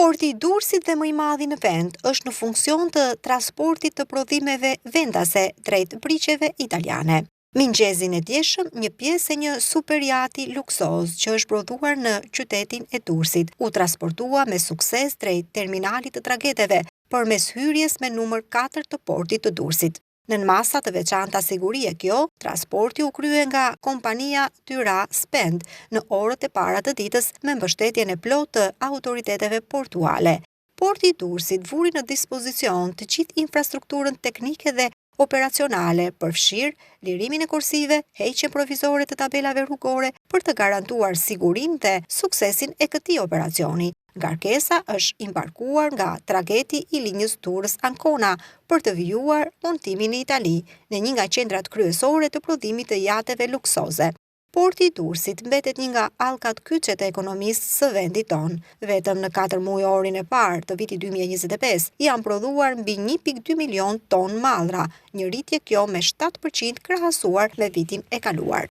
Porti i Durrësit dhe më i madhi në vend është në funksion të transportit të prodhimeve vendase drejt briqeve italiane. Mëngjesin e djeshëm, një pjesë e një superjati luksoz që është prodhuar në qytetin e Durrësit u transportua me sukses drejt terminalit të tragedeve përmes hyrjes me numër 4 të portit të Durrësit. Në masa të veçanta sigurie kjo, transporti u krye nga kompania Tyra Spend në orët e para të ditës me mbështetjen e plotë të autoriteteve portuale. Porti i Durrësit vuri në dispozicion të gjithë infrastrukturën teknike dhe operacionale, përfshirë lirimin e kursive, heqjen provizore të tabelave rrugore për të garantuar sigurinë dhe suksesin e këtij operacioni. Ngarkesa është imbarkuar nga trageti i linjës Durrës-Ancona për të vijuar montimin në Itali, në një nga qendrat kryesore të prodhimit të jateve luksoze. Porti i Durrësit mbetet një nga allkat kyçe të ekonomisë së vendit tonë. Vetëm në 4 muajorin e parë të vitit 2025 janë prodhuar mbi 1.2 milion tonë mallra, një rritje kjo me 7% krahasuar me vitin e kaluar.